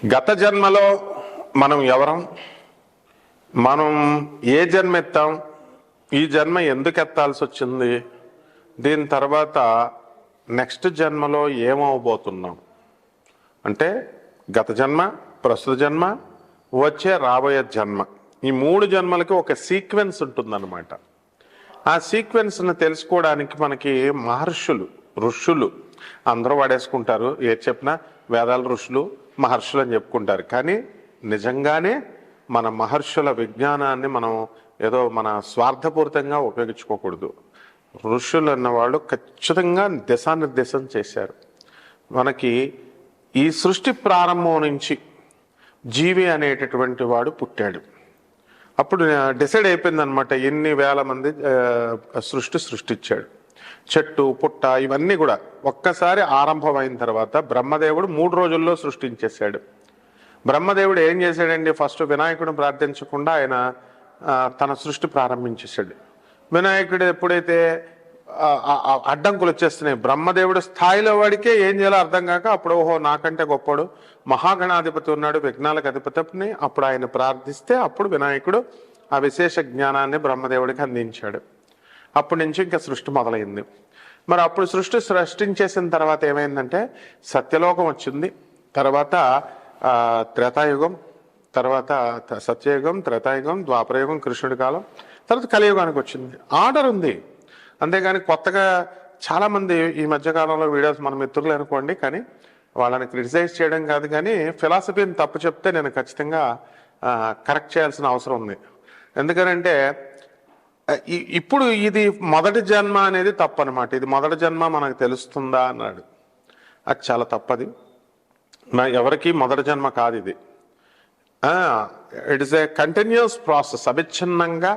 గత జన్మలో మనం ఎవరం, మనం ఏ జన్మ ఎత్తాం, ఈ జన్మ ఎందుకు ఎత్తాల్సి వచ్చింది, దీని తర్వాత నెక్స్ట్ జన్మలో ఏమవబోతున్నాం అంటే గత జన్మ, ప్రస్తుత జన్మ, వచ్చే రాబోయే జన్మ, ఈ 3 జన్మలకి ఒక సీక్వెన్స్ ఉంటుందన్నమాట. ఆ సీక్వెన్స్ని తెలుసుకోవడానికి మనకి మహర్షులు, ఋషులు అందరూ వాడేసుకుంటారు. ఏది చెప్పినా వేదాల ఋషులు, మహర్షులు అని చెప్పుకుంటారు. కానీ నిజంగానే మన మహర్షుల విజ్ఞానాన్ని మనం ఏదో మన స్వార్థపూరితంగా ఉపయోగించుకోకూడదు. ఋషులు అన్నవాళ్ళు ఖచ్చితంగా దిశానిర్దేశం చేశారు. మనకి ఈ సృష్టి ప్రారంభం నుంచి జీవి అనేటటువంటి వాడు పుట్టాడు. అప్పుడు డిసైడ్ అయిపోయింది అనమాట, ఎన్ని వేల మంది సృష్టించాడు. చెట్టు పుట్ట ఇవన్నీ కూడా ఒక్కసారి ఆరంభమైన తర్వాత బ్రహ్మదేవుడు 3 రోజుల్లో సృష్టించేశాడు. బ్రహ్మదేవుడు ఏం చేశాడండి, ఫస్ట్ వినాయకుడిని ప్రార్థించకుండా ఆయన తన సృష్టి ప్రారంభించేశాడు. వినాయకుడు ఎప్పుడైతే అడ్డంకులు వచ్చేస్తున్నాయి, బ్రహ్మదేవుడు స్థాయిలో వాడికే ఏం చేయాలో అర్థం కాక అప్పుడు ఓహో నాకంటే గొప్పడు మహాగణాధిపతి ఉన్నాడు, విఘ్నాలకు అధిపతిని, అప్పుడు ఆయన ప్రార్థిస్తే అప్పుడు వినాయకుడు ఆ విశేష జ్ఞానాన్ని బ్రహ్మదేవుడికి అందించాడు. అప్పటి నుంచి ఇంకా సృష్టి మొదలైంది. మరి అప్పుడు సృష్టించేసిన తర్వాత ఏమైందంటే సత్యలోకం వచ్చింది, తర్వాత త్రేతాయుగం, తర్వాత సత్యయుగం, త్రేతాయుగం, ద్వాపరయుగం, కృష్ణుడి కాలం, తర్వాత కలియుగానికి వచ్చింది. ఆర్డర్ ఉంది. అంతేగాని కొత్తగా చాలామంది ఈ మధ్యకాలంలో వీడియోస్ మన మిత్రులు అనుకోండి, కానీ వాళ్ళని క్రిటిసైజ్ చేయడం కాదు, కానీ ఫిలాసఫీని తప్పు చెప్తే నేను ఖచ్చితంగా కరెక్ట్ చేయాల్సిన అవసరం ఉంది. ఎందుకనంటే ఇప్పుడు ఇది మొదటి జన్మ అనేది తప్పు అనమాట. ఇది మొదటి జన్మ మనకు తెలుస్తుందా అన్నాడు, అది చాలా తప్పది. ఎవరికి మొదటి జన్మ కాదు ఇది. It is a continuous process, అవిచ్ఛిన్నంగా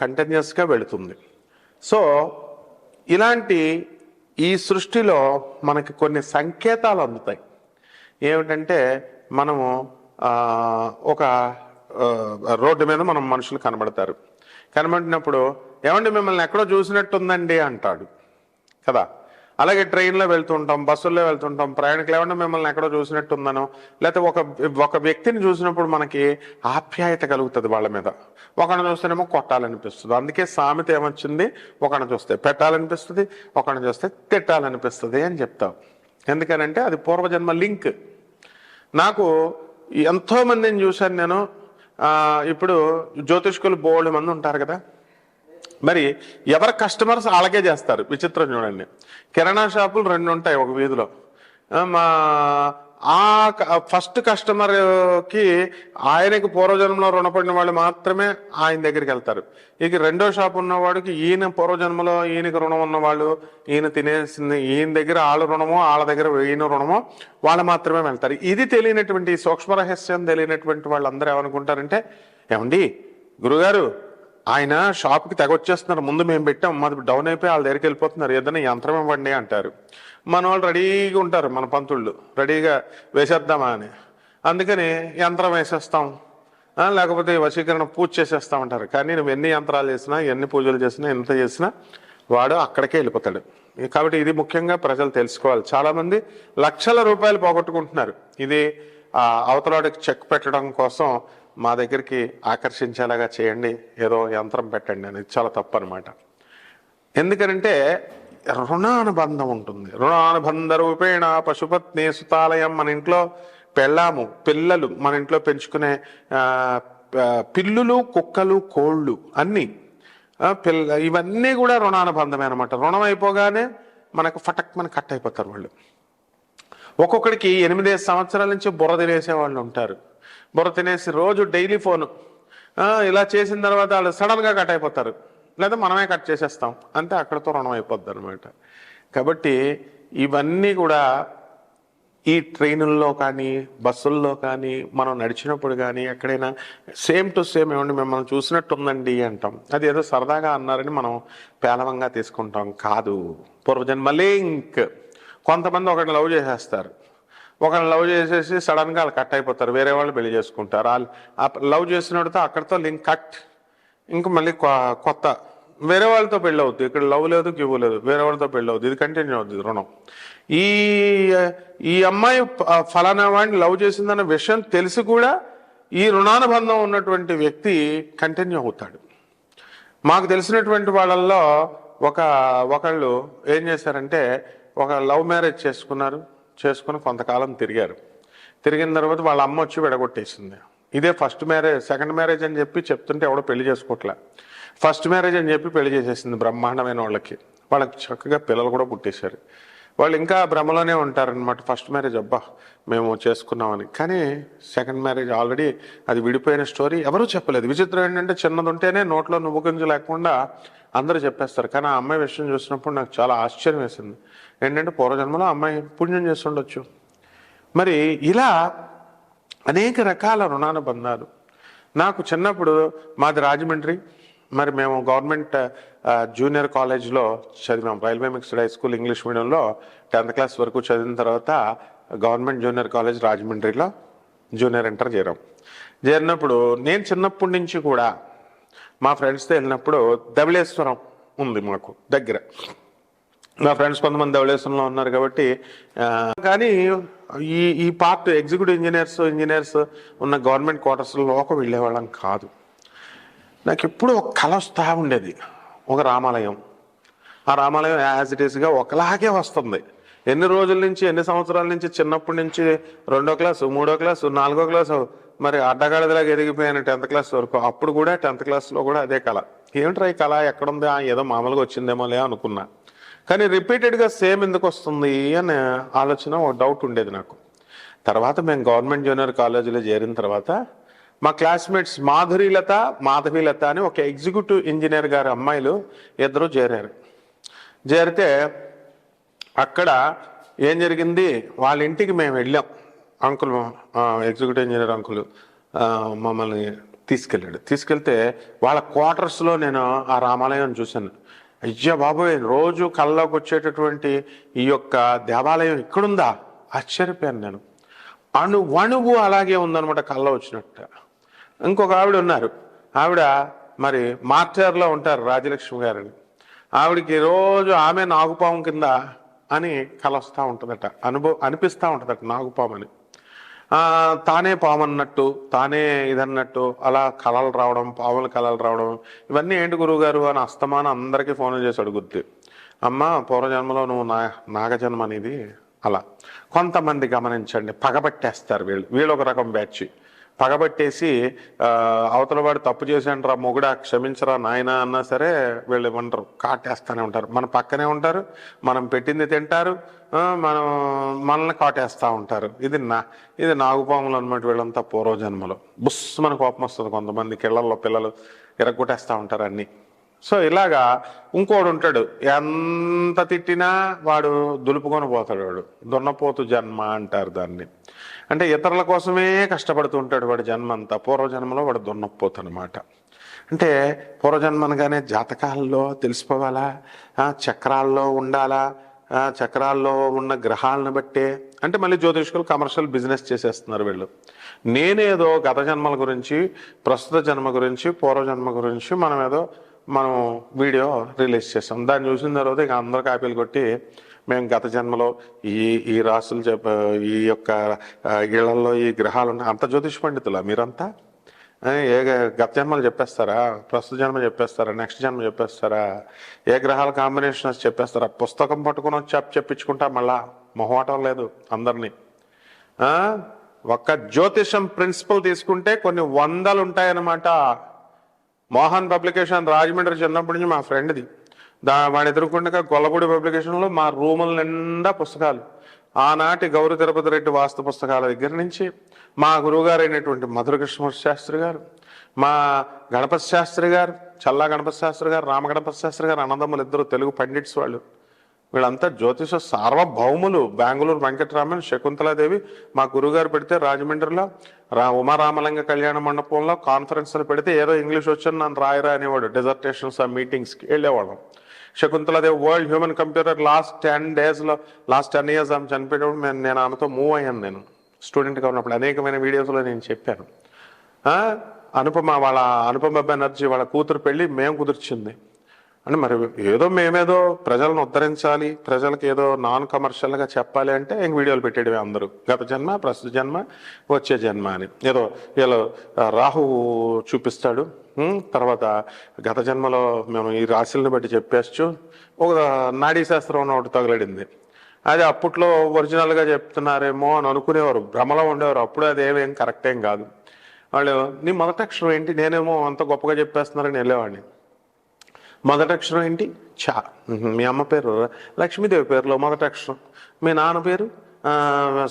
కంటిన్యూస్గా వెళుతుంది. సో ఇలాంటి ఈ సృష్టిలో మనకి కొన్ని సంకేతాలు అందుతాయి. ఏమిటంటే మనము ఒక రోడ్డు మీద మనం మనుషులు కనబడినప్పుడు ఏమండి మిమ్మల్ని ఎక్కడో చూసినట్టుందండి అంటాడు కదా. అలాగే ట్రైన్లో వెళ్తుంటాం, బస్సుల్లో వెళ్తుంటాం, ప్రయాణికులు ఏమంటే మిమ్మల్ని ఎక్కడో చూసినట్టుందనో, లేకపోతే ఒక వ్యక్తిని చూసినప్పుడు మనకి ఆప్యాయత కలుగుతుంది వాళ్ళ మీద. ఒకరిని చూస్తేనేమో కొట్టాలనిపిస్తుంది. అందుకే సామెత ఏమొచ్చింది, ఒకరిని చూస్తే పెట్టాలనిపిస్తుంది, ఒకరిని చూస్తే తిట్టాలనిపిస్తుంది అని చెప్తాం. ఎందుకనంటే అది పూర్వజన్మ లింక్. నాకు ఎంతో మందిని చూశాను నేను. ఇప్పుడు జ్యోతిష్కులు బోల్డ్ మంది ఉంటారు కదా, మరి ఎవరి కస్టమర్స్ అలాగే చేస్తారు. విచిత్రం చూడండి, కిరాణా షాపులు 2 ఉంటాయి ఒక వీధిలో. ఫస్ట్ కస్టమర్కి ఆయనకి పూర్వజన్మలో రుణపడిన వాళ్ళు మాత్రమే ఆయన దగ్గరికి వెళ్తారు. ఇక రెండో షాప్ ఉన్నవాడికి ఈయన పూర్వజన్మలో ఈయనకి రుణం ఉన్నవాళ్ళు, ఈయన తినేసింది ఈయన దగ్గర వాళ్ళ రుణమో, వాళ్ళ దగ్గర ఈయన రుణమో వాళ్ళు మాత్రమే వెళ్తారు. ఇది తెలియనటువంటి సూక్ష్మ రహస్యం తెలియనటువంటి వాళ్ళందరూ ఏమనుకుంటారంటే, ఏమండి గురుగారు ఆయన షాప్కి తెగొచ్చేస్తున్నారు, ముందు మేము పెట్టాం, మాది డౌన్ అయిపోయి వాళ్ళ దగ్గరికి వెళ్ళిపోతున్నారు, ఏదైనా యంత్రం ఇవ్వండి అంటారు. మన వాళ్ళు రెడీగా ఉంటారు, మన పంతుళ్ళు రెడీగా వేసేద్దామా అని. అందుకని యంత్రం వేసేస్తాం, లేకపోతే వశీకరణ పూజ చేసేస్తామంటారు. కానీ నువ్వు ఎన్ని యంత్రాలు చేసినా, ఎన్ని పూజలు చేసినా, ఎంత చేసినా వాడు అక్కడికే వెళ్ళిపోతాడు. కాబట్టి ఇది ముఖ్యంగా ప్రజలు తెలుసుకోవాలి. చాలామంది లక్షల రూపాయలు పోగొట్టుకుంటున్నారు. ఇది అవతలాడికి చెక్ పెట్టడం కోసం మా దగ్గరికి ఆకర్షించేలాగా చేయండి, ఏదో యంత్రం పెట్టండి అనేది చాలా తప్పు అనమాట. ఎందుకనంటే రుణానుబంధం ఉంటుంది. రుణానుబంధ రూపేణ పశుపత్ని సుతాలయం, మన ఇంట్లో పెళ్ళాము, పిల్లలు, మన ఇంట్లో పెంచుకునే పిల్లులు, కుక్కలు, కోళ్ళు అన్నీ ఇవన్నీ కూడా రుణానుబంధమే అనమాట. రుణం అయిపోగానే మనకు ఫటక్ కట్ అయిపోతారు వాళ్ళు. ఒక్కొక్కడికి 8 సంవత్సరాల నుంచి బుర్ర తినేసే వాళ్ళు ఉంటారు. బుర్ర తినేసి రోజు డైలీ ఫోను ఇలా చేసిన తర్వాత వాళ్ళు సడన్గా కట్ అయిపోతారు, లేదా మనమే కట్ చేసేస్తాం, అంతే అక్కడితో రుణం అయిపోద్ది అనమాట. కాబట్టి ఇవన్నీ కూడా ఈ ట్రైనుల్లో కానీ, బస్సుల్లో కానీ, మనం నడిచినప్పుడు కానీ ఎక్కడైనా సేమ్ టు సేమ్ ఏమండి మిమ్మల్ని చూసినట్టుందండి అంటాం. అది ఏదో సరదాగా అన్నారని మనం పేలవంగా తీసుకుంటాం. కాదు, పూర్వజన్మ లింక్. కొంతమంది ఒకరిని లవ్ చేసేస్తారు, ఒకరిని లవ్ చేసేసి సడన్గా వాళ్ళు కట్ అయిపోతారు, వేరే వాళ్ళు పెళ్లి చేసుకుంటారు. వాళ్ళు లవ్ చేసినోడితో అక్కడితో లింక్ కట్, ఇంక మళ్ళీ కొత్త వేరే వాళ్ళతో పెళ్ళి అవుతుంది. ఇక్కడ లవ్ లేదు, గివ్ లేదు, వేరే వాళ్ళతో పెళ్ళి అవుతుంది. ఇది కంటిన్యూ అవుతుంది రుణం. ఈ ఈ అమ్మాయి ఫలానా వాడిని లవ్ చేసిందన్న విషయం తెలిసి కూడా ఈ రుణానుబంధం ఉన్నటువంటి వ్యక్తి కంటిన్యూ అవుతాడు. మాకు తెలిసినటువంటి వాళ్ళల్లో ఒకళ్ళు ఏం చేశారంటే ఒక లవ్ మ్యారేజ్ చేసుకుని కొంతకాలం తిరిగిన తర్వాత వాళ్ళ అమ్మ వచ్చి విడగొట్టేసింది. ఇదే ఫస్ట్ మ్యారేజ్. సెకండ్ మ్యారేజ్ అని చెప్పి చెప్తుంటే ఎవడో పెళ్లి చేసుకోవట్లే. ఫస్ట్ మ్యారేజ్ అని చెప్పి పెళ్లి చేసేసింది బ్రహ్మాండమైన వాళ్ళకి చక్కగా పిల్లలు కూడా పుట్టేశారు. వాళ్ళు ఇంకా భ్రమలోనే ఉంటారనమాట. ఫస్ట్ మ్యారేజ్ అబ్బా మేము చేసుకున్నామని. కానీ సెకండ్ మ్యారేజ్ ఆల్రెడీ అది విడిపోయిన స్టోరీ, ఎవరూ చెప్పలేదు. విచిత్రం ఏంటంటే చిన్నది ఉంటేనే నోట్లో నువ్వు గుంజు లేకుండా అందరూ చెప్పేస్తారు. కానీ ఆ అమ్మాయి విషయం చూసినప్పుడు నాకు చాలా ఆశ్చర్యం వేసింది. ఏంటంటే పూర్వజన్మలో అమ్మాయి పుణ్యం చేసి ఉండొచ్చు. మరి ఇలా అనేక రకాల రుణానుబంధాలు. నాకు చిన్నప్పుడు మాది రాజమండ్రి. మరి మేము గవర్నమెంట్ జూనియర్ కాలేజ్లో చదివాం. Railway mixed high school English మీడియంలో 10th క్లాస్ వరకు చదివిన తర్వాత గవర్నమెంట్ జూనియర్ కాలేజ్ రాజమండ్రిలో జూనియర్ ఇంటర్ చేరినప్పుడు నేను చిన్నప్పటి నుంచి కూడా మా ఫ్రెండ్స్తో వెళ్ళినప్పుడు ధవళేశ్వరం ఉంది మాకు దగ్గర. నా ఫ్రెండ్స్ కొంతమంది ధవళేశ్వరంలో ఉన్నారు కాబట్టి. కానీ ఈ పార్ట్ ఎగ్జిక్యూటివ్ ఇంజనీర్స్ ఉన్న గవర్నమెంట్ క్వార్టర్స్లోకి వెళ్ళేవాళ్ళం కాదు. నాకు ఎప్పుడు ఒక కళ వస్తూ ఉండేది, ఒక రామాలయం. ఆ రామాలయం యాజ్ ఇట్ ఈస్గా ఒకలాగే వస్తుంది. ఎన్ని రోజుల నుంచి, ఎన్ని సంవత్సరాల నుంచి, చిన్నప్పటి నుంచి 2వ క్లాసు, 3వ క్లాసు, 4వ క్లాసు, మరి అడ్డగాడిలాగా ఎదిగిపోయాను 10th క్లాస్ వరకు. అప్పుడు కూడా 10th క్లాస్లో కూడా అదే కళ. ఏమిట్రా ఈ కళ ఎక్కడుంది, ఏదో మామూలుగా వచ్చిందేమోలే అనుకున్నా. కానీ రిపీటెడ్గా సేమ్ ఎందుకు వస్తుంది అని ఆలోచన, ఒక డౌట్ ఉండేది నాకు. తర్వాత మేము గవర్నమెంట్ జూనియర్ కాలేజీలో చేరిన తర్వాత మా క్లాస్మేట్స్ మాధవీలత అని ఒక ఎగ్జిక్యూటివ్ ఇంజనీర్ గారి అమ్మాయిలు ఇద్దరు చేరితే అక్కడ ఏం జరిగింది, వాళ్ళ ఇంటికి మేము వెళ్ళాం. అంకుల్, ఎగ్జిక్యూటివ్ ఇంజనీర్ అంకుల్ మమ్మల్ని తీసుకెళ్తే వాళ్ళ క్వార్టర్స్లో నేను ఆ రామాలయం చూశాను. అయ్యా బాబోయ్, రోజు కళ్ళలోకి వచ్చేటటువంటి ఈ యొక్క దేవాలయం ఇక్కడుందా, ఆశ్చర్యపోయాను నేను. అణువు అలాగే ఉందనమాట, కళ్ళ వచ్చినట్టు. ఇంకొక ఆవిడ ఉన్నారు, ఆవిడ మరి మార్చార్లో ఉంటారు, రాజలక్ష్మి గారని. ఆవిడకి రోజు ఆమె నాగుపాము కింద అని కల వస్తూ ఉంటుందట, అనిపిస్తూ ఉంటుందట నాగుపాము అని. తానే పాము అన్నట్టు, తానే ఇదన్నట్టు అలా కళలు రావడం, పాముల కళలు రావడం. ఇవన్నీ ఏంటి గురువుగారు అని అస్తమానం అందరికీ ఫోన్లు చేసి అడుగుద్ది. అమ్మ పూర్వజన్మలో నువ్వు నాగజన్మ అనేది. అలా కొంతమంది గమనించండి, పగబట్టేస్తారు. వీళ్ళు ఒక రకం బ్యాచ్. పగబట్టేసి అవతల వాడు తప్పు చేశాండ్రా మొగుడా, క్షమించరా నాయన అన్నా సరే వీళ్ళు ఇవ్వంటారు, కాటేస్తూనే ఉంటారు. మన పక్కనే ఉంటారు, మనం పెట్టింది తింటారు, మనల్ని కాటేస్తూ ఉంటారు. ఇది నాగుపాములు అనమాట. వీళ్ళంతా పూర్వజన్మలో బుస్సుమని కోపం వస్తుంది. కొంతమంది కిళ్ళల్లో పిల్లలు ఇరగొట్టేస్తూ ఉంటారు అన్నీ. సో ఇలాగా ఇంకోడు ఉంటాడు, ఎంత తిట్టినా వాడు దులుపుకొని పోతాడు. వాడు దున్నపోతు జన్మ అంటారు దాన్ని. అంటే ఇతరుల కోసమే కష్టపడుతూ ఉంటాడు వాడి జన్మ అంతా. పూర్వజన్మలో వాడు దున్నపోతు అనమాట. అంటే పూర్వజన్మ అనగానే జాతకాల్లో తెలిసిపోవాలా, చక్రాల్లో ఉండాలా, చక్రాల్లో ఉన్న గ్రహాలను బట్టే. అంటే మళ్ళీ జ్యోతిష్కులు కమర్షియల్ బిజినెస్ చేసేస్తున్నారు వీళ్ళు. నేనేదో గత జన్మల గురించి, ప్రస్తుత జన్మ గురించి, పూర్వజన్మ గురించి మనం వీడియో రిలీజ్ చేస్తాం. దాన్ని చూసిన తర్వాత ఇక అందరు కాపీలు కొట్టి మేము గత జన్మలో ఈ రాసులు ఈ యొక్క ఇళ్లలో ఈ గ్రహాలు ఉన్నాయి. అంత జ్యోతిష్ పండితులా మీరంతా? గత జన్మలు చెప్పేస్తారా, ప్రస్తుత జన్మ చెప్పేస్తారా, నెక్స్ట్ జన్మ చెప్పేస్తారా, ఏ గ్రహాల కాంబినేషన్ చెప్పేస్తారా? పుస్తకం పట్టుకుని వచ్చి చెప్పించుకుంటా మళ్ళా మొహమాటం లేదు అందరినీ. ఒక్క జ్యోతిషం ప్రిన్సిపల్ తీసుకుంటే కొన్ని వందలు ఉంటాయన్నమాట. మోహన్ పబ్లికేషన్ రాజమండ్రి చిన్నప్పటి నుంచి మా ఫ్రెండ్ది. వాడు ఎదుర్కొండగా గొల్లపూడి పబ్లికేషన్లో మా రూముల నిండా పుస్తకాలు. ఆనాటి గౌరీ తిరుపతి రెడ్డి వాస్తు పుస్తకాల దగ్గర నుంచి మా గురువుగారు అయినటువంటి మధుర కృష్ణమూర్తి శాస్త్రి గారు, మా గణపతి శాస్త్రి గారు, చల్లా గణపతి శాస్త్రి గారు, రామ గణపతి శాస్త్రి గారు, అన్నదమ్ములు ఇద్దరు తెలుగు పండిట్స్ వాళ్ళు. వీళ్ళంతా జ్యోతిష సార్వభౌములు. బెంగళూరు వెంకటరామన్, శకుంతలాదేవి మా గురువుగారు పెడితే రాజమండ్రిలో ఉమారామలింగ కళ్యాణ మండపంలో కాన్ఫరెన్స్లు పెడితే ఏదో ఇంగ్లీష్ వచ్చని నన్ను రాయరా అనేవాడు. డిజర్టేషన్స్ ఆ మీటింగ్స్కి వెళ్ళేవాళ్ళం. Shakuntala Devi world human computer last 10 years ఆమె చనిపోయేటప్పుడు నేను ఆమెతో మూవ్ అయ్యాను. నేను స్టూడెంట్గా ఉన్నప్పుడు అనేకమైన వీడియోస్లో నేను చెప్పాను. అనుపమ బెనర్జీ వాళ్ళ కూతురు పెళ్ళి మేము కుదిర్చింది. అంటే మరి ఏదో మేమేదో ప్రజలను ఉద్ధరించాలి, ప్రజలకు ఏదో నాన్ కమర్షియల్గా చెప్పాలి అంటే ఇంక వీడియోలు పెట్టేయడమే అందరూ, గత జన్మ, ప్రస్తుత జన్మ, వచ్చే జన్మ అని. ఏదో వీళ్ళు రాహు చూపిస్తాడు, తర్వాత గత జన్మలో మేము ఈ రాశులను బట్టి చెప్పేస్తూ ఒక నాడీ శాస్త్రం ఒకటి తగలడింది. అది అప్పట్లో ఒరిజినల్గా చెప్తున్నారేమో అని అనుకునేవారు, భ్రమలో ఉండేవారు. అప్పుడు అది ఏమేం కరెక్ట్ ఏం కాదు. వాళ్ళు నీ మొదటి అక్షరం ఏంటి, నేనేమో అంత గొప్పగా చెప్పేస్తున్నారని వెళ్ళేవాడిని. మొదటి అక్షరం ఏంటి? చా. మీ అమ్మ పేరు లక్ష్మీదేవి పేరులో మొదటి అక్షరం. మీ నాన్న పేరు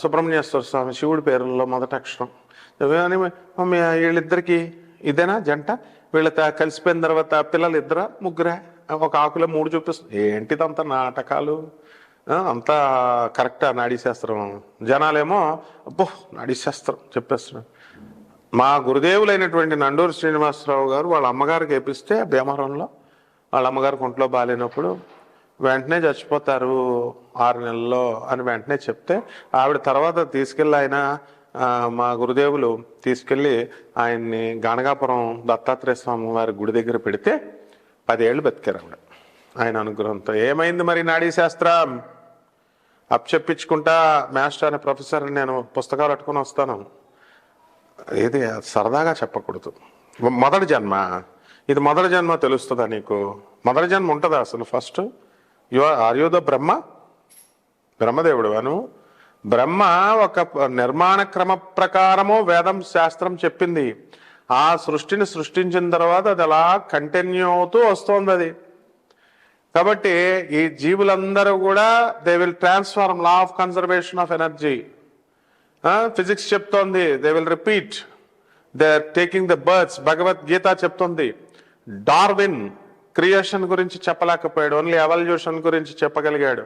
సుబ్రహ్మణ్యేశ్వర స్వామి, శివుడి పేరులో మొదటి అక్షరం. వీళ్ళిద్దరికి ఇదేనా జంట? వీళ్ళతో కలిసిపోయిన తర్వాత పిల్లలు ఇద్దరా ముగ్గురా? ఒక ఆకులో 3 చూపిస్తుంది. ఏంటిదంతా నాటకాలు, అంతా కరెక్టా నాడీ శాస్త్రం? జనాలేమో అబ్బో నాడీ శాస్త్రం చెప్పేస్తున్నాడు. మా గురుదేవులైనటువంటి నండూరు శ్రీనివాసరావు గారు వాళ్ళ అమ్మగారికి వేపిస్తే భీమవరంలో, వాళ్ళ అమ్మగారికి ఒంట్లో బాగాలేనప్పుడు వెంటనే చచ్చిపోతారు 6 నెలల్లో అని వెంటనే చెప్తే, ఆవిడ తర్వాత తీసుకెళ్ళి ఆయన మా గురుదేవులు తీసుకెళ్ళి ఆయన్ని గాణగాపురం దత్తాత్రేయ స్వామి వారి గుడి దగ్గర పెడితే 10 ఏళ్ళు బతికారు ఆవిడ ఆయన అనుగ్రహంతో. ఏమైంది మరి నాడీ శాస్త్రం? అప్పచెప్పించుకుంటా మాస్టర్ అనే ప్రొఫెసర్ నేను పుస్తకాలు పట్టుకొని వస్తాను. ఏది సరదాగా చెప్పకూడదు. మొదటి జన్మ, ఇది మొదటి జన్మ తెలుస్తుందా నీకు? మొదటి జన్మ ఉంటుందా అసలు? ఫస్ట్ ఆర్యోద బ్రహ్మదేవుడు అను. బ్రహ్మ ఒక నిర్మాణ క్రమ ప్రకారము వేదం శాస్త్రం చెప్పింది. ఆ సృష్టిని సృష్టించిన తర్వాత అది అలా కంటిన్యూ అవుతూ వస్తుంది అది. కాబట్టి ఈ జీవులందరూ కూడా they will transform, law of conservation of energy. Physics చెప్తోంది they will repeat, they are taking the births. Bhagavad Gita చెప్తుంది. డార్విన్ క్రియేషన్ గురించి చెప్పలేకపోయాడు, ఓన్లీ ఎవల్యూషన్ గురించి చెప్పగలిగాడు.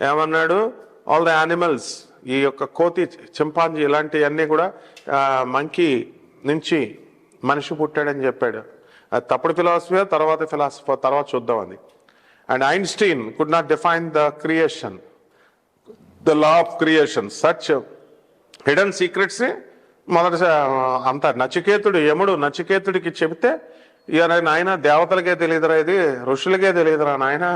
ఏమన్నాడు? ఆల్ ద యానిమల్స్, ఈ యొక్క కోతి, చింపాంజీ ఇలాంటివన్నీ కూడా మంకీ నుంచి మనిషి పుట్టాడని చెప్పాడు. అది తప్పుడు ఫిలాసఫీ, తర్వాత చూద్దాం అది. And Einstein could not define the creation, the law of creation. Such hidden secrets మొదటి అంత నచికేతుడు, యముడు నచికేతుడికి చెబితే, నాయన దేవతలకే తెలియదురా, ఇది ఋషులకే తెలియదురా నాయన,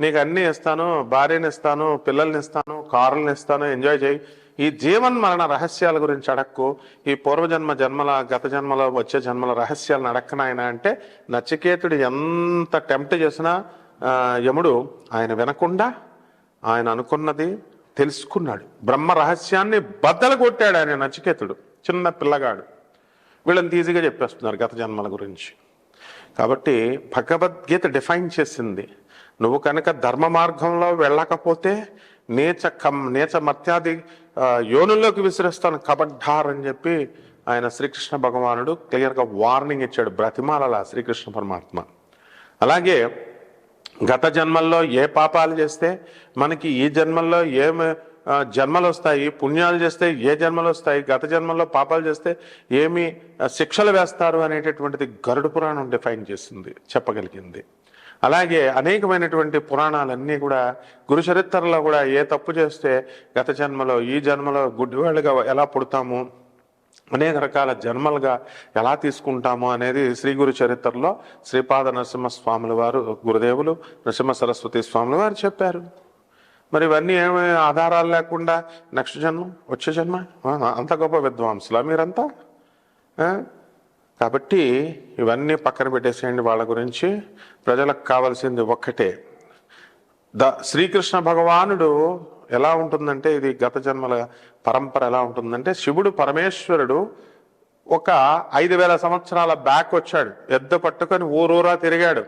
నీకు అన్ని ఇస్తాను, భార్యని ఇస్తాను, పిల్లల్ని ఇస్తాను, కారుల్ని ఇస్తాను, ఎంజాయ్ చేయి. ఈ జీవన్ మరణ రహస్యాల గురించి అడక్కు, ఈ పూర్వజన్మ జన్మల, గత జన్మలో, వచ్చే జన్మల రహస్యాలను అడక్కనాయన అంటే, నచికేతుడు ఎంత టెంప్ట్ చేసినా యముడు ఆయన వినకుండా ఆయన అనుకున్నది తెలుసుకున్నాడు. బ్రహ్మ రహస్యాన్ని బద్దలు కొట్టాడు ఆయన నచికేతుడు, చిన్న పిల్లగాడు. వీళ్ళని ఈజీగా చెప్పేస్తున్నారు గత జన్మల గురించి. కాబట్టి భగవద్గీత డిఫైన్ చేసింది, నువ్వు కనుక ధర్మ మార్గంలో వెళ్ళకపోతే నీచ మర్త్యాది యోనుల్లోకి విసిరేస్తాను కబడ్డార్ అని చెప్పి ఆయన శ్రీకృష్ణ భగవానుడు క్లియర్గా వార్నింగ్ ఇచ్చాడు, బ్రతిమాలలా శ్రీకృష్ణ పరమాత్మ. అలాగే గత జన్మల్లో ఏ పాపాలు చేస్తే మనకి ఈ జన్మల్లో ఏమి జన్మలు వస్తాయి, పుణ్యాలు చేస్తే ఏ జన్మలు వస్తాయి, గత జన్మల్లో పాపాలు చేస్తే ఏమి శిక్షలు వేస్తారు అనేటటువంటిది గరుడ పురాణం డిఫైన్ చేసింది, చెప్పగలిగింది. అలాగే అనేకమైనటువంటి పురాణాలన్నీ కూడా, గురు చరిత్రలో కూడా ఏ తప్పు చేస్తే గత జన్మలో, ఈ జన్మలో గుడ్డివాళ్ళుగా ఎలా పుడతాము, అనేక రకాల జన్మలుగా ఎలా తీసుకుంటాము అనేది శ్రీ గురు చరిత్రలో శ్రీపాద నరసింహస్వాముల వారు, గురుదేవులు నరసింహ సరస్వతి స్వాముల వారు చెప్పారు. మరి ఇవన్నీ ఏమి ఆధారాలు లేకుండా నెక్స్ట్ జన్మ, వచ్చే జన్మ, అంత గొప్ప విద్వాంసులా మీరంతా? కాబట్టి ఇవన్నీ పక్కన పెట్టేసేయండి. వాళ్ళ గురించి ప్రజలకు కావాల్సింది ఒక్కటే, శ్రీకృష్ణ భగవానుడు ఎలా ఉంటుందంటే, ఇది గత జన్మల పరంపర ఎలా ఉంటుందంటే, శివుడు పరమేశ్వరుడు ఒక 5000 సంవత్సరాల బ్యాక్ వచ్చాడు, ఎద్దు పట్టుకొని ఊరూరా తిరిగాడు.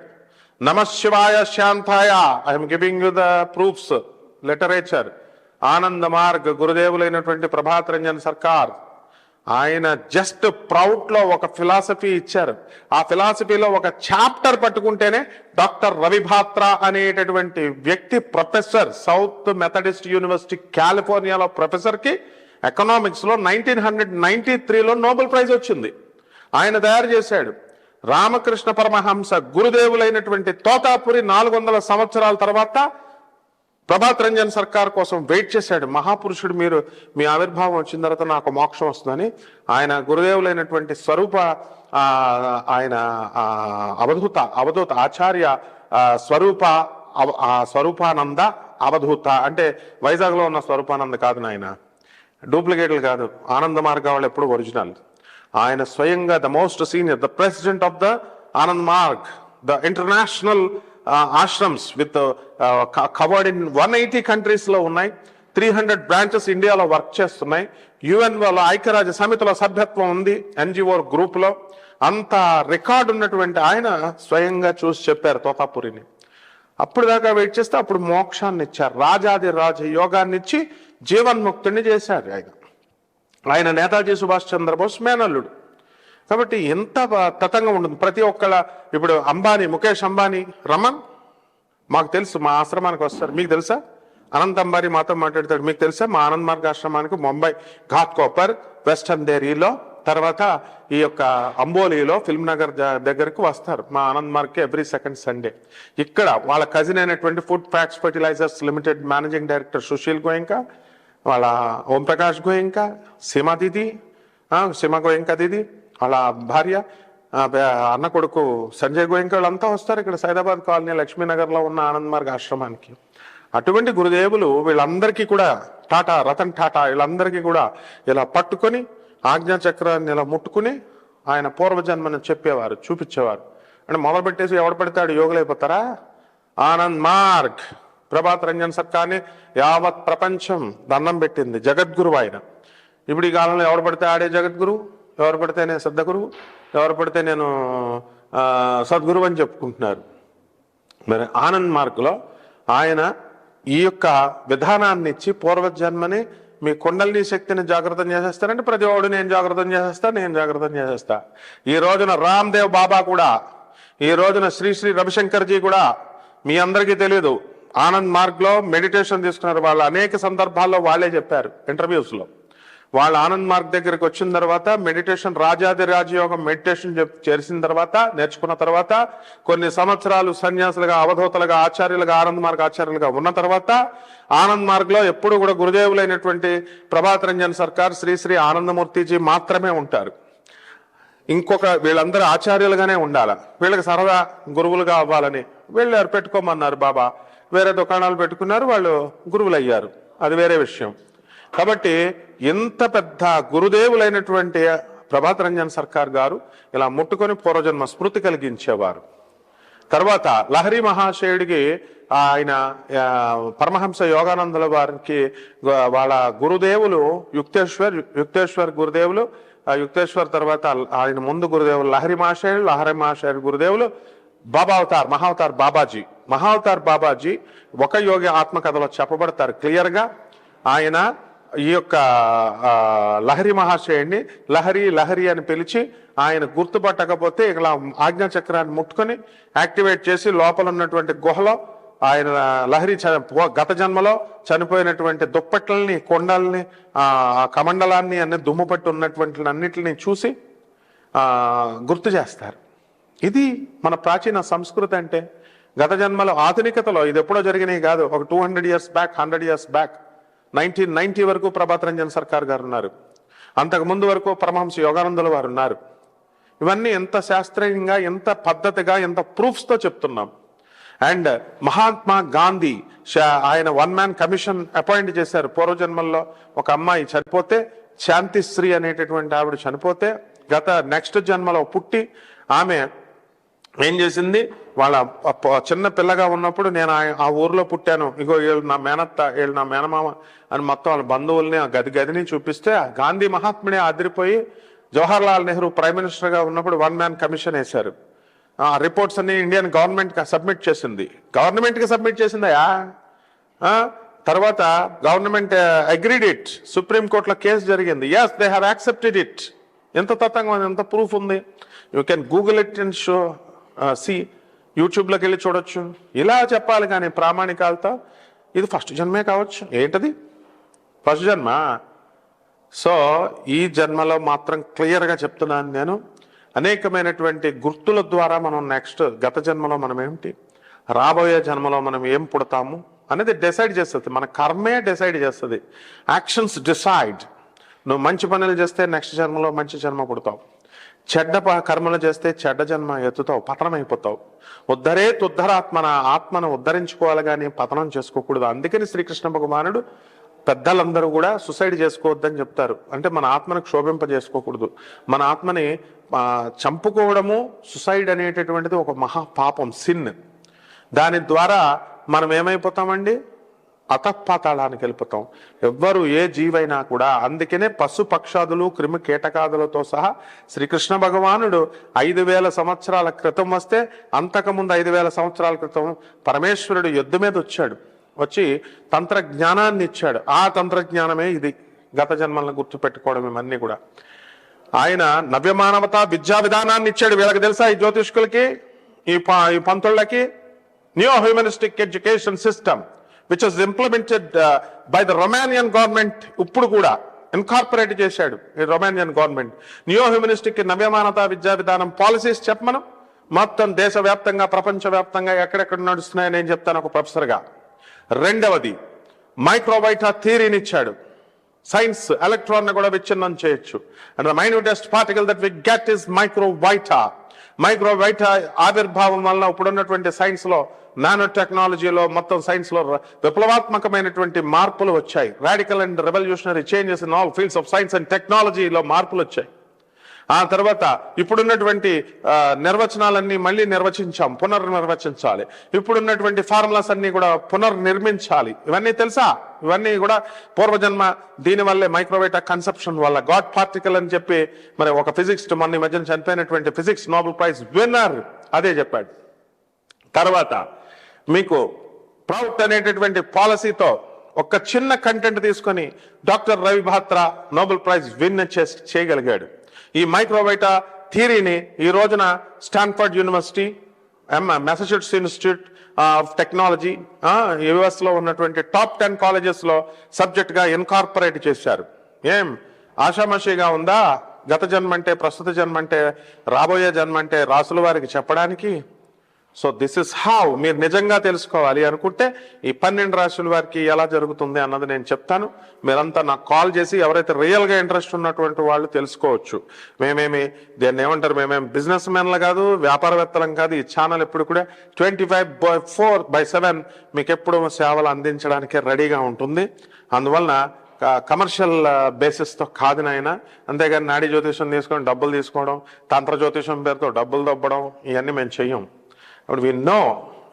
నమశివాయ శాంతాయ, I'm giving you the proofs, literature. Ananda Marg గురుదేవులైనటువంటి Prabhat Ranjan Sarkar ఆయన జస్ట్ ప్రౌడ్ లో ఒక ఫిలాసఫీ ఇచ్చారు. ఆ ఫిలాసఫీలో ఒక చాప్టర్ పట్టుకుంటేనే డాక్టర్ రవి భాత్రా అనేటటువంటి వ్యక్తి, ప్రొఫెసర్, సౌత్ మెథడిస్ట్ యూనివర్సిటీ కాలిఫోర్నియాలో ప్రొఫెసర్ కి ఎకనామిక్స్ లో 1993లో నోబెల్ ప్రైజ్ వచ్చింది. ఆయన తయారు చేశాడు. రామకృష్ణ పరమహంస గురుదేవులైనటువంటి తోతాపురి 400 సంవత్సరాల తర్వాత ప్రభాత్ రంజన్ సర్కార్ కోసం వెయిట్ చేశాడు. మహాపురుషుడు, మీరు మీ ఆవిర్భావం వచ్చిన తర్వాత నాకు మోక్షం వస్తుందని ఆయన గురుదేవులైనటువంటి స్వరూప ఆయన అవధూత ఆచార్య స్వరూపానంద అవధూత అంటే వైజాగ్లో ఉన్న స్వరూపానంద కాదు నాయన, డూప్లికేట్లు కాదు. ఆనంద మార్గ వాళ్ళు ఎప్పుడు ఒరిజినల్. ఆయన స్వయంగా the most senior, the president of the Anand Marg, the international ashrams with covered in 180 కంట్రీస్లో ఉన్నాయి. 300 బ్రాంచెస్ ఇండియాలో వర్క్ చేస్తున్నాయి. యుఎన్ఓలో ఐక్యరాజ్య సమితిలో సభ్యత్వం ఉంది, ఎన్జిఓ గ్రూప్లో. అంత రికార్డు ఉన్నటువంటి ఆయన స్వయంగా చూసి చెప్పారు తోతాపురిని. అప్పుడు దాకా వెయిట్ చేస్తే అప్పుడు మోక్షాన్ని ఇచ్చారు, రాజాది రాజ యోగాన్ని ఇచ్చి జీవన్ముక్తుడిని చేశారు ఆయన. ఆయన నేతాజీ సుభాష్ చంద్రబోస్ మేనల్లుడు కాబట్టి ఎంత తతంగా ఉంటుంది. ప్రతి ఒక్కళ్ళ ఇప్పుడు అంబానీ, ముఖేష్ అంబానీ, రమన్ మాకు తెలుసు, మా ఆశ్రమానికి వస్తారు. మీకు తెలుసా? అనంత్ అంబానీ మాతో మాట్లాడతాడు. మీకు తెలుసా? మా ఆనంద్ మార్గ్ ఆశ్రమానికి ముంబై ఘాట్ కోపర్, వెస్ట్ అంధేరీలో, తర్వాత ఈ యొక్క అంబోలీలో ఫిల్మ్ నగర్ దగ్గరకు వస్తారు మా ఆనంద్ మార్గ్కి ఎవ్రీ సెకండ్ సండే. ఇక్కడ వాళ్ళ కజిన్ అయినటువంటి food facts fertilizers limited managing director Sushil Goenka, వాళ్ళ ఓం ప్రకాష్ గోయంకా, సీమా గోయంకా దీది, వాళ్ళ భార్య, అన్న కొడుకు సంజయ్ గోయంకా, వాళ్ళంతా వస్తారు ఇక్కడ సైదాబాద్ కాలనీ లక్ష్మీనగర్లో ఉన్న ఆనంద్ మార్గ్ ఆశ్రమానికి. అటువంటి గురుదేవులు వీళ్ళందరికీ కూడా టాటా, రతన్ టాటా, వీళ్ళందరికీ కూడా ఇలా పట్టుకొని ఆజ్ఞా చక్రాన్ని ఇలా ముట్టుకుని ఆయన పూర్వజన్మని చెప్పేవారు, చూపించేవారు. అంటే మొదలు పెట్టేసి ఎవడు పడతాడు యోగులు అయిపోతారా? ఆనంద్ మార్గ్ ప్రభాత్ రంజన్ సర్కార్ని యావత్ ప్రపంచం దండం పెట్టింది, జగద్గురు ఆయన. ఇప్పుడు ఈ కాలంలో ఎవడు పడితే ఆడే జగద్గురు, ఎవరు పడితే నేను సద్గురువు, ఎవరు పడితే నేను సద్గురువు అని చెప్పుకుంటున్నారు. మరి ఆనంద్ మార్గ్లో ఆయన ఈ యొక్క విధానాన్ని ఇచ్చి పూర్వజన్మని మీ కుండలిని శక్తిని జాగృతం చేసేస్తారంటే ప్రతి వాడు నేను జాగృతం చేసేస్తా. ఈ రోజున రామ్ దేవ్ బాబా కూడా, ఈ రోజున శ్రీ రవిశంకర్జీ కూడా, మీ అందరికీ తెలియదు, ఆనంద్ మార్గ్లో మెడిటేషన్ తీసుకున్నారు. వాళ్ళు అనేక సందర్భాల్లో వాళ్ళే చెప్పారు ఇంటర్వ్యూస్లో. వాళ్ళు ఆనంద్ మార్గ్ దగ్గరికి వచ్చిన తర్వాత మెడిటేషన్, రాజాది రాజయోగం మెడిటేషన్ చేసిన తర్వాత, నేర్చుకున్న తర్వాత కొన్ని సంవత్సరాలు సన్యాసులుగా, అవధూతలుగా, ఆచార్యులుగా, ఆనంద్ మార్గ్ ఆచార్యులుగా ఉన్న తర్వాత ఆనంద్ మార్గ్లో ఎప్పుడు కూడా గురుదేవులైనటువంటి ప్రభాత్ రంజన్ సర్కార్, శ్రీ ఆనందమూర్తిజీ మాత్రమే ఉంటారు. ఇంకొక వీళ్ళందరూ ఆచార్యులుగానే ఉండాలి. వీళ్ళకి సరదా గురువులుగా అవ్వాలని వెళ్ళారు, పెట్టుకోమన్నారు బాబా. వేరే దుకాణాలు పెట్టుకున్నారు, వాళ్ళు గురువులు అయ్యారు, అది వేరే విషయం. కాబట్టి ఎంత పెద్ద గురుదేవులైనటువంటి ప్రభాత్ రంజన్ సర్కార్ గారు ఇలా ముట్టుకొని పూర్వజన్మ స్మృతి కలిగించేవారు. తర్వాత లహరి మహాశయుడికి ఆయన పరమహంస యోగానందుల వారికి వాళ్ళ గురుదేవులు యుక్తేశ్వర్ గురుదేవులు, యుక్తేశ్వర్ తర్వాత ఆయన ముందు గురుదేవులు లహరి మహాశయుడు గురుదేవులు మహావతార్ బాబాజీ ఒక యోగి ఆత్మకథలో చెప్పబడతారు క్లియర్గా. ఆయన ఈ యొక్క లహరి మహాశయుడిని లహరి అని పిలిచి ఆయన గుర్తుపట్టకపోతే ఇలా ఆజ్ఞాచక్రాన్ని ముట్టుకొని యాక్టివేట్ చేసి లోపల ఉన్నటువంటి గుహలో ఆయన లహరి గత జన్మలో చనిపోయినటువంటి దుప్పట్లని, కొండల్ని, కమండలాన్ని అన్ని దుమ్ముపట్టి ఉన్నటువంటి అన్నిటిని చూసి గుర్తు చేస్తారు. ఇది మన ప్రాచీన సంస్కృతి. అంటే గత జన్మలో ఆధునికతలో ఇది ఎప్పుడో జరిగినాయి కాదు. ఒక 200 years బ్యాక్, 100 years బ్యాక్, 1990 వరకు ప్రభాత్ రంజన్ సర్కార్ గారు ఉన్నారు. అంతకుముందు వరకు పరమహంస యోగానందుల వారు ఉన్నారు. ఇవన్నీ ఎంత శాస్త్రీయంగా, ఎంత పద్ధతిగా, ఎంత ప్రూఫ్స్తో చెప్తున్నాం. అండ్ మహాత్మా గాంధీ ఆయన 1 man కమిషన్ అపాయింట్ చేశారు. పూర్వజన్మల్లో ఒక అమ్మాయి చనిపోతే, శాంతిశ్రీ అనేటటువంటి ఆవిడ చనిపోతే, నెక్స్ట్ జన్మలో పుట్టి ఆమె ఏం చేసింది, వాళ్ళ చిన్న పిల్లగా ఉన్నప్పుడు నేను ఆ ఊర్లో పుట్టాను, ఇగో వీళ్ళు నా మేనత్త, వీళ్ళు నా మేనమామ అని మొత్తం వాళ్ళ బంధువుల్ని ఆ గదిని చూపిస్తే గాంధీ మహాత్ముడే అదిరిపోయి జవహర్లాల్ నెహ్రూ ప్రైమ్ మినిస్టర్గా ఉన్నప్పుడు 1 man కమిషన్ వేశారు. ఆ రిపోర్ట్స్ అన్ని ఇండియన్ గవర్నమెంట్కి సబ్మిట్ చేసింది. గవర్నమెంట్కి సబ్మిట్ చేసిందయా. తర్వాత గవర్నమెంట్ అగ్రీడ్ ఇట్. సుప్రీంకోర్టులో కేసు జరిగింది. Yes, they have accepted it. ఎంత తతంగం, ఎంత ప్రూఫ్ ఉంది. You can Google it and show see, యూట్యూబ్లోకి వెళ్ళి చూడొచ్చు. ఇలా చెప్పాలి కానీ ప్రామాణికాలతో ఇది ఫస్ట్ జన్మే కావచ్చు. ఏంటది ఫస్ట్ జన్మ? సో ఈ జన్మలో మాత్రం క్లియర్గా చెప్తున్నాను నేను, అనేకమైనటువంటి గుర్తుల ద్వారా మనం నెక్స్ట్ గత జన్మలో మనం ఏమిటి, రాబోయే జన్మలో మనం ఏం పుడతాము అనేది డిసైడ్ చేస్తుంది. మన కర్మే డిసైడ్ చేస్తుంది. Actions decide. నువ్వు మంచి పనులు చేస్తే నెక్స్ట్ జన్మలో మంచి జన్మ పుడతావు, చెడ్డ కర్మలు చేస్తే చెడ్డ జన్మ ఎత్తుతావు, పతనం అయిపోతావు. ఉద్ధరాత్మన, ఆత్మను ఉద్ధరించుకోవాలి కానీ పతనం చేసుకోకూడదు. అందుకని శ్రీకృష్ణ భగవానుడు పెద్దలందరూ కూడా సుసైడ్ చేసుకోవద్దని చెప్తారు. అంటే మన ఆత్మను క్షోభింపజేసుకోకూడదు. మన ఆత్మని చంపుకోవడము, సుసైడ్ అనేటటువంటిది ఒక మహాపాపం, సిన్. దాని ద్వారా మనం ఏమైపోతామండి? అతఃపాతాళానికి వెళ్ళిపోతాం. ఎవ్వరు ఏ జీవైనా కూడా. అందుకనే పశు పక్షాదులు క్రిమి కీటకాదులతో సహా శ్రీకృష్ణ భగవానుడు 5000 సంవత్సరాల క్రితం వస్తే, అంతకుముందు 5000 సంవత్సరాల క్రితం పరమేశ్వరుడు యుద్ధం మీద వచ్చి తంత్రజ్ఞానాన్ని ఇచ్చాడు. ఆ తంత్రజ్ఞానమే ఇది. గత జన్మలను గుర్తుపెట్టుకోవడం ఇవన్నీ కూడా. ఆయన నవ్యమానవత విద్యా విధానాన్ని ఇచ్చాడు. వీళ్ళకి తెలుసా? ఈ జ్యోతిష్కులకి, ఈ పంతుళ్ళకి, new humanistic education system which was implemented by the Romanian government. ఇప్పుడు కూడా ఇన్కార్పొరేట్ చేశాడు ఈ రొమానియన్ గవర్నమెంట్. న్యూ హ్యూమనిస్టిక్ నవ్యమానత విద్యా విధానం పాలసీస్ చెప్పమను. మొత్తం దేశవ్యాప్తంగా, ప్రపంచవ్యాప్తంగా ఎక్కడెక్కడ నడుస్తున్నాయని నేను చెప్తాను ఒక ప్రొఫెసర్గా. రెండవది మైక్రోవైటా థియరీని ఇచ్చాడు. సైన్స్ ఎలక్ట్రాన్ కూడా విచ్ఛిన్నం చేయొచ్చు. And the minutest particle that we get is microvita. Microvita ఆవిర్భావం వల్ల ఇప్పుడున్నటువంటి సైన్స్ లో, నానో టెక్నాలజీలో, మొత్తం సైన్స్ లో విప్లవాత్మకమైనటువంటి మార్పులు వచ్చాయి. Radical and revolutionary changes in all fields of science and టెక్నాలజీలో మార్పులు వచ్చాయి. ఆ తర్వాత ఇప్పుడున్నటువంటి నిర్వచనాలన్నీ మళ్ళీ పునర్నిర్వచించాలి. ఇప్పుడున్నటువంటి ఫార్ములాస్ అన్ని కూడా పునర్నిర్మించాలి. ఇవన్నీ తెలుసా? ఇవన్నీ కూడా పూర్వజన్మ. దీనివల్లే మైక్రోవేటా కన్సెప్షన్ వల్ల గాడ్ పార్టికల్ అని చెప్పి మరి ఒక ఫిజిక్స్ మొన్న మధ్యన చనిపోయినటువంటి ఫిజిక్స్ నోబెల్ ప్రైజ్ విన్నర్ అదే చెప్పాడు. తర్వాత మీకు ప్రౌట్ అనేటటువంటి పాలసీతో ఒక చిన్న కంటెంట్ తీసుకొని doctor Ravi Batra Nobel prize win చేయగలిగాడు. ఈ మైక్రోవైటా థియరీని ఈ రోజున Stanford university, Massachusetts institute of technology, US లో ఉన్నటువంటి టాప్ 10 కాలేజెస్ లో సబ్జెక్ట్ గా ఇన్కార్పొరేట్ చేశారు. ఏం ఆషామాషిగా ఉందా? గత జన్మ అంటే, ప్రస్తుత జన్మ అంటే, రాబోయే జన్మ అంటే రాసుల వారికి చెప్పడానికి. So this is how. మీరు నిజంగా తెలుసుకోవాలి అనుకుంటే ఈ 12 రాశుల వారికి ఎలా జరుగుతుంది అన్నది నేను చెప్తాను. మీరంతా నాకు కాల్ చేసి, ఎవరైతే రియల్ గా ఇంట్రెస్ట్ ఉన్నటువంటి వాళ్ళు తెలుసుకోవచ్చు. దీన్ని ఏమంటారు, మేమేం బిజినెస్ మెన్లు కాదు, వ్యాపారవేత్తలం కాదు. ఈ ఛానల్ ఎప్పుడు కూడా 24/7 మీకు ఎప్పుడు సేవలు అందించడానికి రెడీగా ఉంటుంది. అందువలన కమర్షియల్ బేసిస్తో కాదు నాయన. అంతేగాని నాడీ జ్యోతిషం తీసుకొని డబ్బులు తీసుకోవడం, తంత్ర జ్యోతిషం పేరుతో డబ్బులు దొబ్బడం, ఇవన్నీ మేము చెయ్యం. ఇప్పుడు వి నో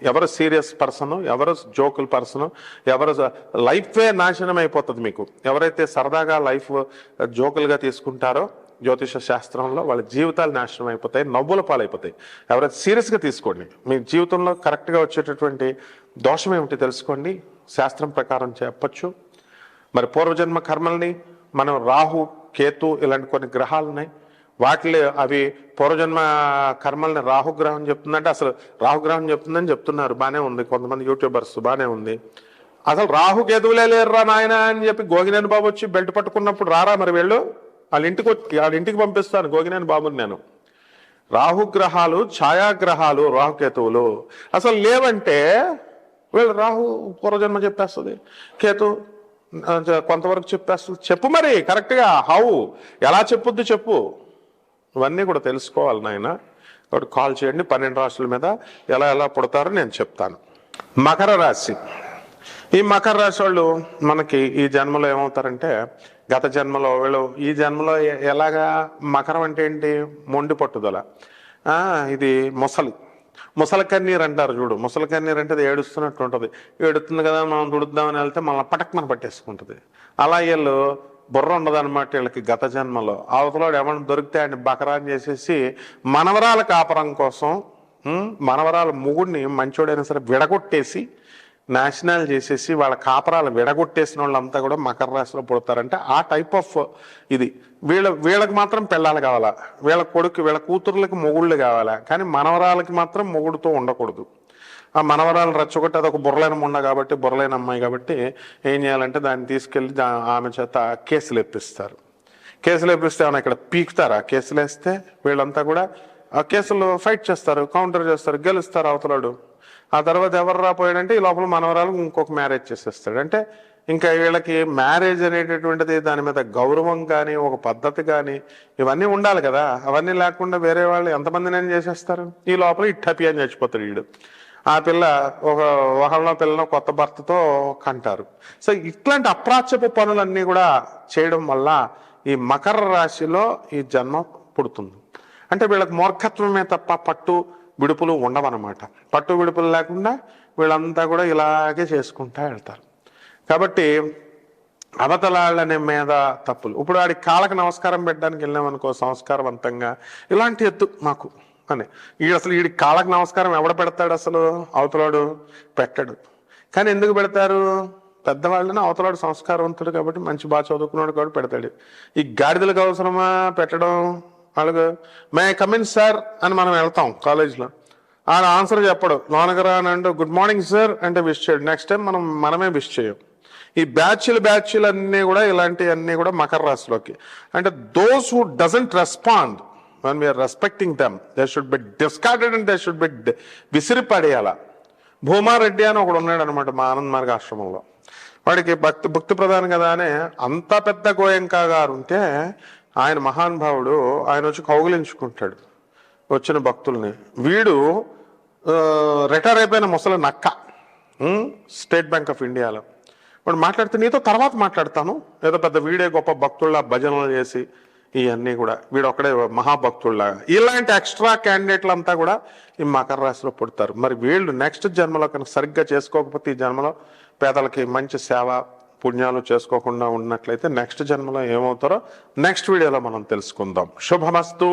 ఎవరు సీరియస్ పర్సన్, ఎవరు జోకుల్ పర్సన్, ఎవరు లైఫే నాశనం అయిపోతుంది మీకు. ఎవరైతే సరదాగా లైఫ్ జోకులుగా తీసుకుంటారో జ్యోతిష శాస్త్రంలో వాళ్ళ జీవితాలు నాశనం అయిపోతాయి, నవ్వుల పాలైపోతాయి. ఎవరైతే సీరియస్గా తీసుకోండి, మీ జీవితంలో కరెక్ట్గా వచ్చేటటువంటి దోషం ఏమిటి తెలుసుకోండి, శాస్త్రం ప్రకారం చెప్పచ్చు. మరి పూర్వజన్మ కర్మల్ని మనం రాహు, కేతు ఇలాంటి కొన్ని గ్రహాలు ఉన్నాయి. వాటిలో అవి పూర్వజన్మ కర్మల్ని రాహుగ్రహం చెప్తుందంటే, అసలు రాహుగ్రహం చెప్తుందని చెప్తున్నారు. బాగానే ఉంది, కొంతమంది యూట్యూబర్స్ బాగానే ఉంది. అసలు రాహు కేతువులే లేరురా నాయన అని చెప్పి గోగినేని బాబు వచ్చి బెల్ట్ పట్టుకున్నప్పుడు రారా మరి వీళ్ళు? వాళ్ళ ఇంటికి పంపిస్తాను గోగినేని బాబుని నేను. రాహుగ్రహాలు ఛాయాగ్రహాలు, రాహుకేతువులు అసలు లేవంటే వీళ్ళు రాహు పూర్వజన్మ చెప్పేస్తుంది, కేతు కొంతవరకు చెప్పేస్తుంది. చెప్పు మరి కరెక్ట్గా, హౌ, ఎలా చెప్పుద్ది చెప్పు. ఇవన్నీ కూడా తెలుసుకోవాలి నాయన. కాబట్టి కాల్ చేయండి. 12 రాశుల మీద ఎలా పుడతారో నేను చెప్తాను. మకర రాశి. ఈ మకర రాశి వాళ్ళు మనకి ఈ జన్మలో ఏమవుతారంటే, గత జన్మలో వీళ్ళు ఈ జన్మలో ఎలాగా, మకరం అంటే ఏంటి, మొండి పట్టుదల. ఇది ముసలి కన్నీరు అంటారు చూడు. ముసలి కన్నీరు అంటే అది ఏడుస్తున్నట్టు ఉంటుంది. ఏడుస్తుంది కదా, మనం తుడుద్దామని వెళ్తే మళ్ళీ పటక్మని పట్టేసుకుంటుంది. అలా వీళ్ళు బుర్ర ఉండదు అనమాట వీళ్ళకి. గత జన్మలో అవతలోడు ఏమన్నా దొరికితే ఆయన బకరాన్ని చేసేసి మనవరాల కాపరం కోసం, మనవరాల మొగుడిని మంచోడైనా సరే విడగొట్టేసి, నాశనాలు చేసేసి, వాళ్ళ కాపరాలు విడగొట్టేసిన వాళ్ళంతా కూడా మకర రాశిలో పుడతారంటే ఆ టైప్ ఆఫ్ ఇది. వీళ్ళకి మాత్రం పెళ్ళాలు కావాలా, వీళ్ళ కూతుర్లకి మొగుళ్ళు కావాలా, కానీ మనవరాలకి మాత్రం మొగుడుతో ఉండకూడదు. ఆ మనవరాలు రెచ్చగొట్టి, అదొక బుర్రలైన ముండ కాబట్టి, బుర్రలైన అమ్మాయి కాబట్టి ఏం చేయాలంటే దాన్ని తీసుకెళ్ళి ఆమె చేత కేసులు ఎప్పిస్తారు. కేసులు ఎప్పిస్తే ఏమైనా ఇక్కడ పీకుతారా? కేసులు వేస్తే వీళ్ళంతా కూడా ఆ కేసులు ఫైట్ చేస్తారు, కౌంటర్ చేస్తారు, గెలుస్తారు అవతలాడు. ఆ తర్వాత ఎవరు రాపోయాడంటే ఈ లోపల మనవరాలు ఇంకొక మ్యారేజ్ చేసేస్తాడు. అంటే ఇంకా వీళ్ళకి మ్యారేజ్ అనేటటువంటిది దాని మీద గౌరవం కానీ ఒక పద్ధతి కానీ ఇవన్నీ ఉండాలి కదా. అవన్నీ లేకుండా వేరే వాళ్ళు ఎంతమందిని ఏం చేసేస్తారు. ఈ లోపల ఇట్టపి అని చచ్చిపోతాడు వీడు. ఆ పిల్ల ఒక ఒకళ్ళ పిల్లను కొత్త భర్తతో కంటారు. సో ఇట్లాంటి అప్రాచ్యపు పనులన్నీ కూడా చేయడం వల్ల ఈ మకర రాశిలో ఈ జన్మ పుడుతుంది. అంటే వీళ్ళకి మూర్ఖత్వమే తప్ప పట్టు విడుపులు ఉండవన్నమాట. పట్టు విడుపులు లేకుండా వీళ్ళంతా కూడా ఇలాగే చేసుకుంటా వెళ్తారు. కాబట్టి అవతలాళ్ళనే మీద తప్పులు. ఇప్పుడు వాడి కాళ్ళకి నమస్కారం పెట్టడానికి వెళ్ళామనుకో సంస్కారవంతంగా, ఇలాంటి ఎత్తు మాకు అని అసలు వీడి కాళ్ళకి నమస్కారం ఎవడ పెడతాడు? అసలు అవతలాడు పెట్టడు. కానీ ఎందుకు పెడతారు? పెద్దవాళ్ళని అవతలాడు సంస్కారవంతుడు కాబట్టి మంచి బాగా చదువుకున్నాడు కాబట్టి పెడతాడు. ఈ గాడిదలకు అవసరమా పెట్టడం? వాళ్ళకు మే కమిన్ సార్ అని మనం వెళ్తాం కాలేజ్లో, ఆయన ఆన్సర్ చెప్పడు, లోనగరా అని అంటే గుడ్ మార్నింగ్ సార్ అంటే విష్ చేయడు. నెక్స్ట్ టైం మనమే విష్ చేయం. ఈ బ్యాచ్లు అన్నీ కూడా ఇలాంటివన్నీ కూడా మకర రాశిలోకి. అంటే those who doesn't respond when we are respecting them, they should be discarded and they should be విసిరిపడేయాల. భూమారెడ్డి అని ఒకడు ఉన్నాడు అనమాట మా ఆనంద్ మార్గ ఆశ్రమంలో. వాడికి భక్తి ప్రధానం కదా అని అంత పెద్ద గోయంకా గారు ఉంటే ఆయన మహానుభావుడు ఆయన వచ్చి కౌగిలించుకుంటాడు వచ్చిన భక్తుల్ని. వీడు రిటైర్ అయిపోయిన ముసలి నక్క, స్టేట్ బ్యాంక్ ఆఫ్ ఇండియాలో. వాడు మాట్లాడితే నీతో తర్వాత మాట్లాడతాను, ఏదో పెద్ద వీడే గొప్ప భక్తుల్లా భజనలు చేసి ఇవన్నీ కూడా వీడు ఒక్కడే మహాభక్తుల్లాగా. ఇలాంటి ఎక్స్ట్రా క్యాండిడేట్లు అంతా కూడా ఈ మకర రాశిలో పుడతారు. మరి వీళ్ళు నెక్స్ట్ జన్మలో కనుక సరిగ్గా చేసుకోకపోతే ఈ జన్మలో పేదలకి మంచి సేవ పుణ్యాలు చేసుకోకుండా ఉన్నట్లయితే నెక్స్ట్ జన్మలో ఏమవుతారో నెక్స్ట్ వీడియోలో మనం తెలుసుకుందాం. శుభమస్తు.